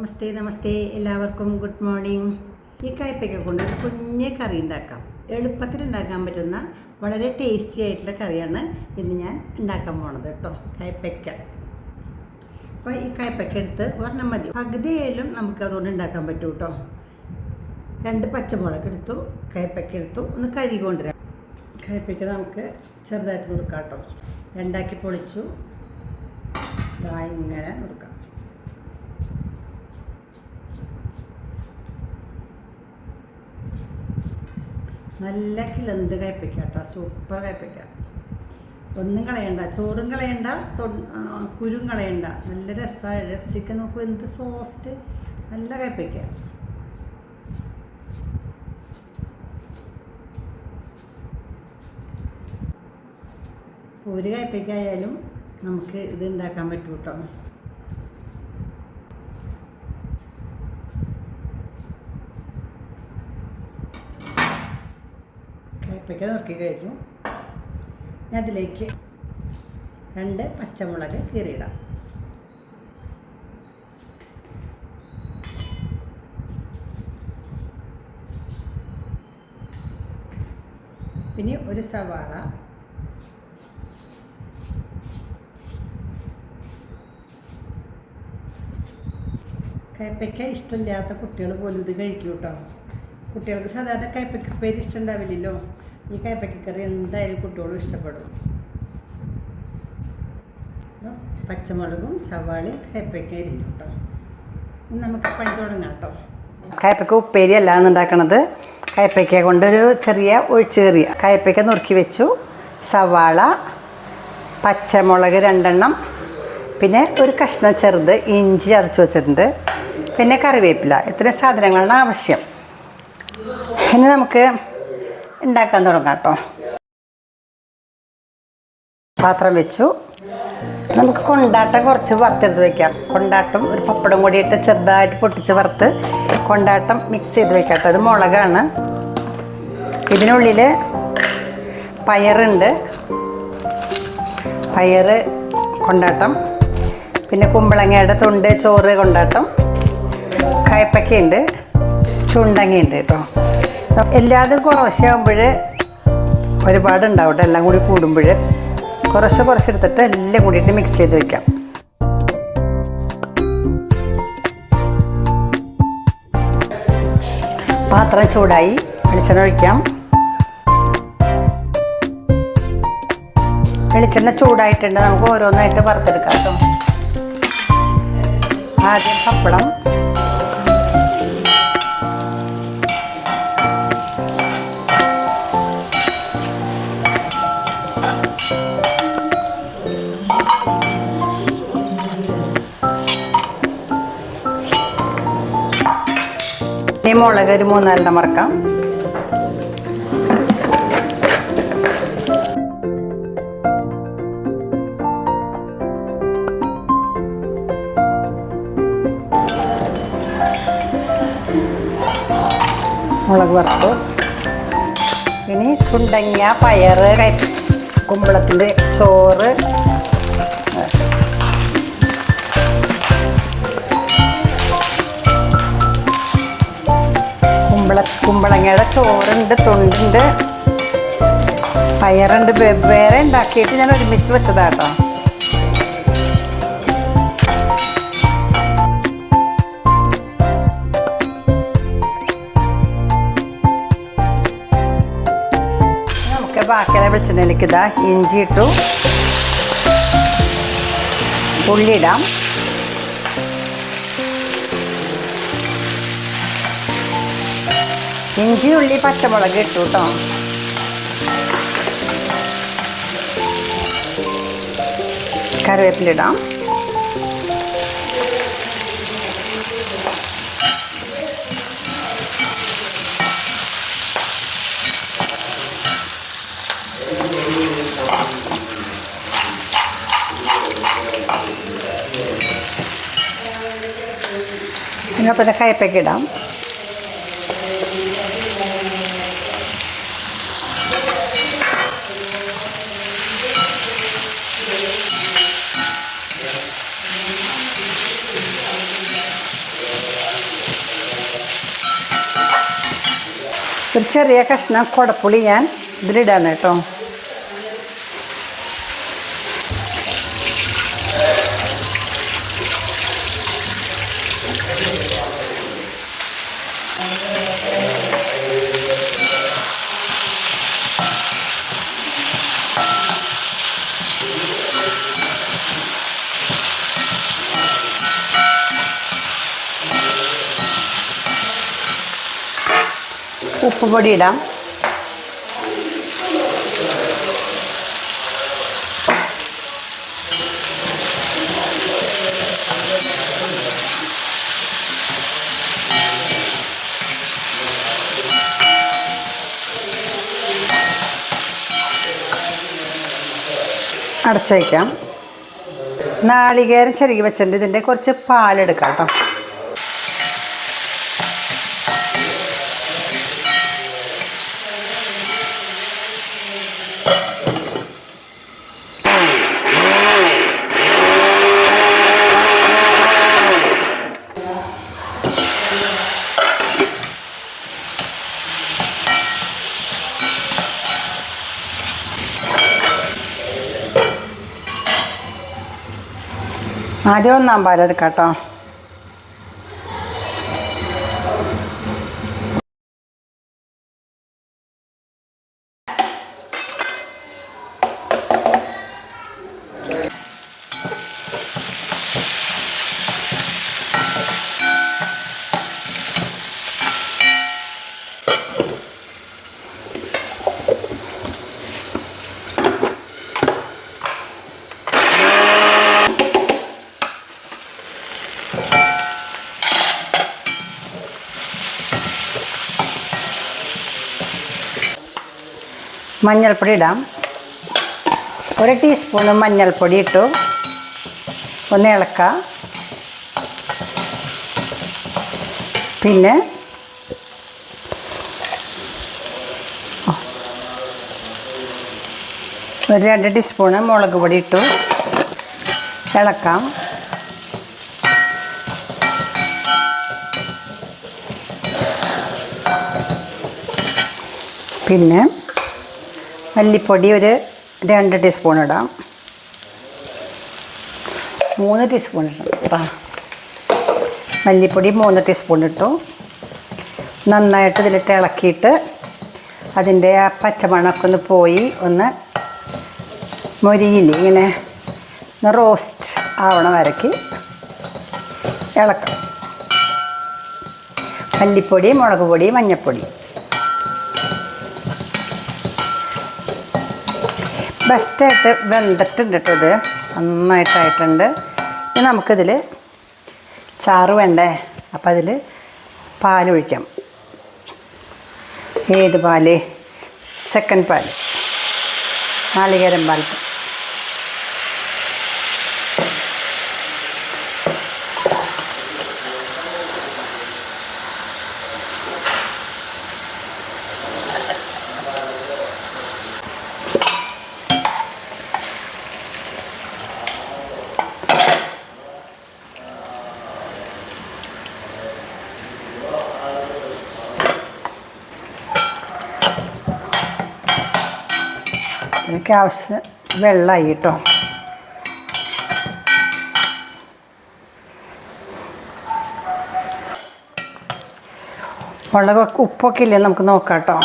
നമസ്തേ നമസ്തേ എല്ലാവർക്കും good morning. ഈ കയ്പ്പയ്ക്ക കൊണ്ട് ഒരു കുഞ്ഞ് കറി ഉണ്ടാക്കാം. എളുപ്പത്തിൽ ഉണ്ടാക്കാൻ പറ്റുന്ന വളരെ ടേസ്റ്റി ആയിട്ടുള്ള കറിയാണ് ഇന്ന് ഞാൻ ഉണ്ടാക്കാൻ പോണത് കേട്ടോ. കയ്പ്പയ്ക്ക. അപ്പോൾ ഈ കയ്പ്പയ്ക്ക എടുത്ത് ഒരെണ്ണം മതി, പകുതിയായാലും നമുക്ക് അതുകൊണ്ട് ഉണ്ടാക്കാൻ പറ്റും കേട്ടോ. 2 പച്ചമുളക് എടുത്തു, കയ്പ്പയ്ക്ക എടുത്തു, ഒന്ന് കഴുകി കൊണ്ടുവരാം. കയ്പ്പയ്ക്ക നമുക്ക് ചെറുതായിട്ട് നുറുക്കാം കേട്ടോ. 2ആക്കി പൊളിച്ചു, ഇങ്ങനെ നുറുക്കാം. നല്ല കിളന്ത് കയ്പ്പയ്ക്ക കേട്ടോ, സൂപ്പർ കയ്പ്പയ്ക്ക. ഒന്നും കളയണ്ട, ചോറും കളയണ്ട, കുരും കളയണ്ട. നല്ല രസമാണ്, രസിക്കാൻ നോക്കൂ, എന്ത് സോഫ്റ്റ്, നല്ല കയ്പ്പയ്ക്ക. ഒരു കയ്പ്പയ്ക്ക ആയാലും നമുക്ക് ഇത് ഉണ്ടാക്കാൻ പറ്റും കേട്ടോ. കയ്പ്പയ്ക്ക നുറുക്കി കഴിഞ്ഞു. അതിലേക്ക് 2 പച്ചമുളക് കീറിയിടാം. പിന്നെ ഒരു സവാള, കയ്പ്പയ്ക്ക ഇഷ്ടമില്ലാത്ത കുട്ടികൾ പോലും ഇത് കഴിക്കും കേട്ടോ. കുട്ടികൾക്ക് സാധാരണ കയ്പ്പയ്ക്ക ഉപ്പേരി ഇഷ്ടമുണ്ടാവില്ലല്ലോ. ഈ കയ്പ്പയ്ക്ക കറി എന്തായാലും കുട്ടികളും ഇഷ്ടപ്പെടും. പച്ചമുളകും സവാളയും കയ്പ്പയ്ക്ക അരിഞ്ഞു കേട്ടോ. നമുക്ക് പണി തുടങ്ങാം കേട്ടോ. കയ്പ്പയ്ക്ക ഉപ്പേരി അല്ല ഉണ്ടാക്കണത്, കയ്പ്പയ്ക്ക കൊണ്ടൊരു ചെറിയ ഒഴിച്ചേറിയ കയ്പ്പയ്ക്ക നുറുക്കി വെച്ചു, സവാള, പച്ചമുളക് 2 എണ്ണം, പിന്നെ ഒരു കഷ്ണം ചെറുത് ഇഞ്ചി ചതച്ച് വെച്ചിട്ടുണ്ട്, പിന്നെ കറിവേപ്പില. ഇത്രയും സാധനങ്ങളാണ് ആവശ്യം. ഇനി നമുക്ക് ഉണ്ടാക്കാൻ തുടങ്ങാം കേട്ടോ. പാത്രം വെച്ചു, നമുക്ക് കൊണ്ടാട്ടം കുറച്ച് വറുത്തെടുത്ത് വയ്ക്കാം. കൊണ്ടാട്ടം ഒരു പപ്പടം കൂടി ഇട്ട് ചെറുതായിട്ട് പൊട്ടിച്ച് വറുത്ത് കൊണ്ടാട്ടം മിക്സ് ചെയ്ത് വയ്ക്കാം കേട്ടോ. അത് മുളകാണ്. ഇതിനുള്ളിൽ പയറുണ്ട്, പയറ് കൊണ്ടാട്ടം, പിന്നെ കുമ്പളങ്ങയുടെ തൊണ്ട് ചോറ് കൊണ്ടാട്ടം, കയ്പ്പയ്ക്കയുണ്ട്, ചുണ്ടങ്ങയുണ്ട് കേട്ടോ. എല്ലാതും കുറച്ചാകുമ്പോൾ ഒരുപാടുണ്ടാവും കേട്ടോ. എല്ലാം കൂടി കൂടുമ്പോൾ കുറച്ച് എടുത്തിട്ട് എല്ലാം കൂടിയിട്ട് മിക്സ് ചെയ്ത് വയ്ക്കാം. പാത്രം ചൂടായി, വെളിച്ചെണ്ണ ഒഴിക്കാം. വെളിച്ചെണ്ണ ചൂടായിട്ടുണ്ട്, നമുക്ക് ഓരോന്നായിട്ട് വറുത്തെടുക്കാം കേട്ടോ. ആദ്യം പപ്പടം, മുളക് ഒരു 3-4 മറക്കാം. മുളക് വറുത്തു. ഇനി ചുണ്ടങ്ങ, പയറ്, കുമ്പളത്തിൻ്റെ ചോറ്, കുമ്പളങ്ങയുടെ ചോറുണ്ട്, തൊണ്ടുണ്ട്, പയറുണ്ട്. വേറെ ഉണ്ടാക്കിയിട്ട് ഞാൻ ഒരുമിച്ച് വെച്ചതാട്ടോ. നമുക്ക് ബാക്കിയുള്ള വെളിച്ചെണ്ണയിലേക്ക് ഇതാ ഇഞ്ചി ഇട്ടു, ഉള്ളിയിടാം, ഇഞ്ചി, ഉള്ളി, പച്ചമുളക് ഇട്ടു കേട്ടോ. കറിവേപ്പിലിടാം. പിന്നെ കയ്പ്പയ്ക്ക ഇടാം. ഒരു ചെറിയ കഷ്ണം കുടപ്പുളി ഞാൻ ഇതിലിടാണ് കേട്ടോ. ഉപ്പ് പൊടി ഇടാം. അടച്ചു വയ്ക്കാം. നാളികേരം ചെറുകി വെച്ചിട്ടുണ്ട്. ഇതിൻ്റെ കുറച്ച് പാലെടുക്കാം കേട്ടോ. ആദ്യം 1 പാലെടുക്കാം കേട്ടോ. മഞ്ഞൾപ്പൊടി ഇടാം. 1 ടീസ്പൂണ് മഞ്ഞൾപ്പൊടി ഇട്ടു. ഒന്ന് ഇളക്കാം. പിന്നെ ഒരു 2 ടീസ്പൂണ് മുളക് പൊടി ഇട്ടു. ഇളക്കാം. പിന്നെ മല്ലിപ്പൊടി ഒരു 2 ടീസ്പൂൺ ഇടാം. 3 ടീസ്പൂൺ ഇടാം കേട്ടോ. മല്ലിപ്പൊടി 3 ടീസ്പൂൺ ഇട്ടു. നന്നായിട്ട് ഇതിലിട്ട് ഇളക്കിയിട്ട് അതിൻ്റെ ആ പച്ചമണമൊക്കെ ഒന്ന് പോയി ഒന്ന് മൊരിയില്ലേ ഇങ്ങനെ റോസ്റ്റ് ആവണ വരയ്ക്ക് ഇളക്കാം. മല്ലിപ്പൊടി, മുളക് പൊടി, മഞ്ഞൾപ്പൊടി ബെസ്റ്റായിട്ട് വെന്തിട്ടുണ്ട് കേട്ടോ. ഇത് നന്നായിട്ടായിട്ടുണ്ട്. ഇനി നമുക്കിതിൽ ചാറ് വേണ്ടേ? അപ്പം അതിൽ പാലൊഴിക്കാം. ഏത് പാല്? സെക്കൻഡ് പാൽ, നാളികേരം പാൽ. എനിക്ക് ആവശ്യം വെള്ളമായി കേട്ടോ. മുളകൊക്കെ ഉപ്പൊക്കെ ഇല്ലേ നമുക്ക് നോക്കാം കേട്ടോ.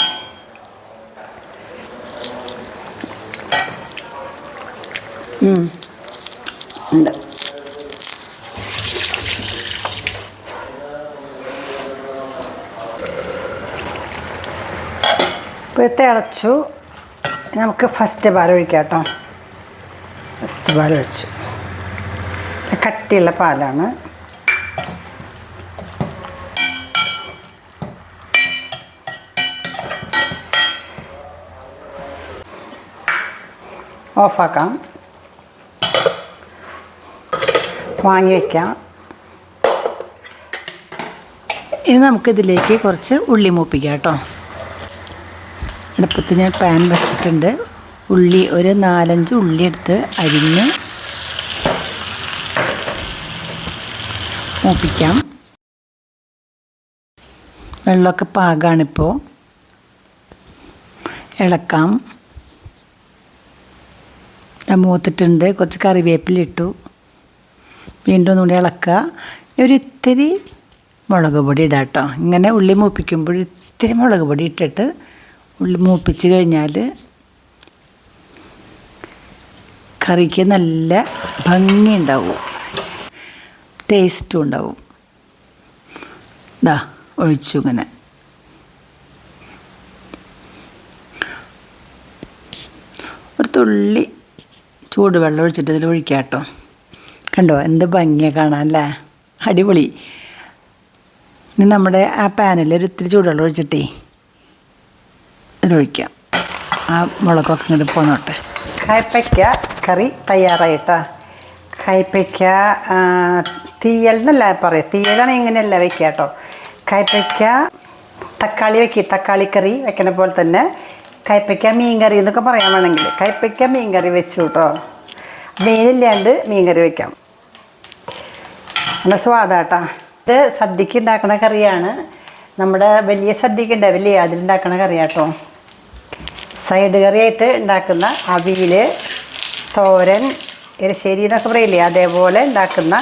ഉണ്ട്. ഇപ്പോൾ തിളച്ചു. നമുക്ക് ഫസ്റ്റ് പാൽ ഒഴിക്കാം കേട്ടോ. ഫസ്റ്റ് പാൽ ഒഴിച്ചു. കട്ടിയുള്ള പാലാണ്. ഓഫാക്കാം. വാങ്ങി വയ്ക്കാം. ഇനി നമുക്കിതിലേക്ക് കുറച്ച് ഉള്ളി മൂപ്പിക്കാം കേട്ടോ. അടുപ്പത്ത് ഞാൻ പാൻ വെച്ചിട്ടുണ്ട്. ഉള്ളി ഒരു 4-5 ഉള്ളി എടുത്ത് അരിഞ്ഞ് മൂപ്പിക്കാം. വെള്ളമൊക്കെ പാകമാണിപ്പോൾ. ഇളക്കാം. മൂത്തിട്ടുണ്ട്. കുറച്ച് കറിവേപ്പിലിട്ടു. വീണ്ടും ഒന്നുകൂടി ഇളക്കുക. ഒരിത്തിരി മുളക് പൊടി ഇടാം കേട്ടോ. ഇങ്ങനെ ഉള്ളി മൂപ്പിക്കുമ്പോൾ ഇത്തിരി മുളക് പൊടി ഇട്ടിട്ട് ഉള്ളി മൂപ്പിച്ച് കഴിഞ്ഞാൽ കറിക്ക് നല്ല ഭംഗിയുണ്ടാവും, ടേസ്റ്റും ഉണ്ടാവും. ഇതാ ഒഴിച്ചു. ഇങ്ങനെ ഒരു തുള്ളി ചൂടുവെള്ളം ഒഴിച്ചിട്ട് ഇതിൽ ഒഴിക്കാം കേട്ടോ. കണ്ടോ എന്ത് ഭംഗിയാണ് കാണാൻ അല്ലേ, അടിപൊളി. ഇനി നമ്മുടെ ആ പാനിൽ ഒരു ഇത്തിരി ചൂടുവെള്ളം ഒഴിച്ചിട്ടേ ഇതിലൊഴിക്കാം. ആ മുളകൊക്കെ ഇങ്ങോട്ട് പോന്നോട്ടെ. കയ്പ്പയ്ക്ക കറി തയ്യാറായിട്ടാ. കയ്പ്പയ്ക്ക തീയൽ എന്നല്ല പറയാം, തീയലാണെങ്കിൽ ഇങ്ങനെയല്ല വയ്ക്കുക കേട്ടോ. കയ്പ്പയ്ക്ക തക്കാളി വയ്ക്കുക, തക്കാളിക്കറി വെക്കണ പോലെ തന്നെ കയ്പ്പയ്ക്ക മീൻകറി എന്നൊക്കെ പറയാൻ വേണമെങ്കിൽ കയ്പ്പയ്ക്ക മീൻകറി വെച്ചു കേട്ടോ. മീനില്ലാണ്ട് മീൻകറി വയ്ക്കാം, നല്ല സ്വാദാട്ടാ. ഇത് സദ്യക്ക് ഉണ്ടാക്കുന്ന കറിയാണ്. നമ്മുടെ വലിയ സദ്യക്ക് ഉണ്ടാവില്ലേ, അതിലുണ്ടാക്കുന്ന കറിയാട്ടോ. സൈഡ് കറിയായിട്ട് ഉണ്ടാക്കുന്ന അവിയൽ, തോരൻ, എരിശ്ശേരി എന്നൊക്കെ പറയില്ലേ, അതേപോലെ ഉണ്ടാക്കുന്ന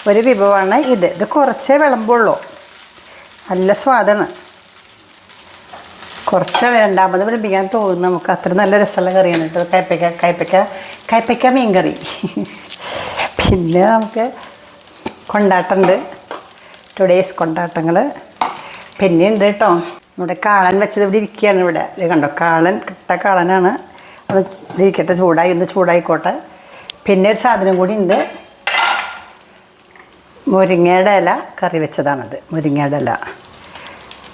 ഒരു വിഭവമാണ് ഇത്. ഇത് കുറച്ചേ വിളമ്പുള്ളൂ, നല്ല സ്വാദാണ്. കുറച്ച് രണ്ടാമത് വിളമ്പിക്കാൻ തോന്നുന്നു നമുക്ക്. അത്ര നല്ല രസമുള്ള കറിയാണ് കേട്ടോ കയ്പ്പയ്ക്ക മീൻ കറി. പിന്നെ നമുക്ക് കൊണ്ടാട്ടമുണ്ട്, ടുഡേയ്സ് കൊണ്ടാട്ടങ്ങൾ പിന്നെ ഉണ്ട് കേട്ടോ. നമ്മുടെ കാളൻ വെച്ചത് ഇവിടെ ഇരിക്കുകയാണ്. ഇവിടെ ഇത് കണ്ടോ, കാളൻ കാളനാണ്. അത് ഇരിക്കട്ടെ, ചൂടായി, ഇന്ന് ചൂടായിക്കോട്ടെ. പിന്നെ ഒരു സാധനം കൂടി ഉണ്ട്, മുരിങ്ങയുടെ ഇല കറി വെച്ചതാണത്, മുരിങ്ങയുടെ ഇല.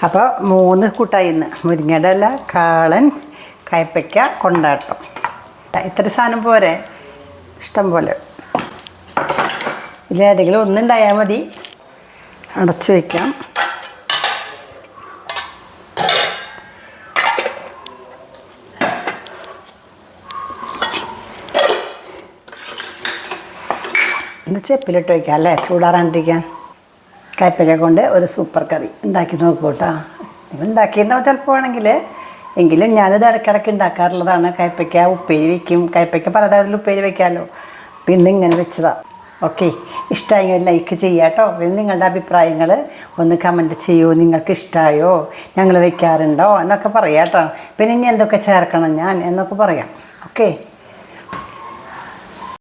അപ്പോൾ 3 കൂട്ടായി ഇന്ന്: മുരിങ്ങയുടെ ഇല, കാളൻ, കയ്പ്പയ്ക്ക, കൊണ്ടാട്ടം. ഇത്ര സാധനം പോരെ, ഇഷ്ടം പോലെ. ഇതിലേതെങ്കിലും ഒന്നുണ്ടായാൽ മതി. അടച്ചു വയ്ക്കാം. ഇന്ന് ചെപ്പിലിട്ട് വയ്ക്കാം അല്ലേ, ചൂടാറാണ്ടിരിക്കാൻ. കയ്പ്പയ്ക്ക കൊണ്ട് ഒരു സൂപ്പർ കറി ഉണ്ടാക്കി നോക്കൂ കേട്ടോ. നിങ്ങൾ ഉണ്ടാക്കിയിട്ടുണ്ടാവും ചിലപ്പോൾ ആണെങ്കിൽ. എങ്കിലും ഞാനിത് ഇടയ്ക്കിടയ്ക്ക് ഉണ്ടാക്കാറുള്ളതാണ്. കയ്പ്പയ്ക്ക ഉപ്പേരി വയ്ക്കും, കയ്പ്പയ്ക്ക പലതരത്തിൽ ഉപ്പേരി വയ്ക്കാമല്ലോ. അപ്പം ഇന്ന് ഇങ്ങനെ വെച്ചതാണ്. ഓക്കെ, ഇഷ്ടമായെങ്കിൽ ലൈക്ക് ചെയ്യുക കേട്ടോ. പിന്നെ നിങ്ങളുടെ അഭിപ്രായങ്ങൾ ഒന്ന് കമൻറ്റ് ചെയ്യൂ. നിങ്ങൾക്ക് ഇഷ്ടമായോ, ഞങ്ങൾ വയ്ക്കാറുണ്ടോ എന്നൊക്കെ പറയാം കേട്ടോ. പിന്നെ ഇനി എന്തൊക്കെ ചേർക്കണം ഞാൻ എന്നൊക്കെ പറയാം. ഓക്കെ.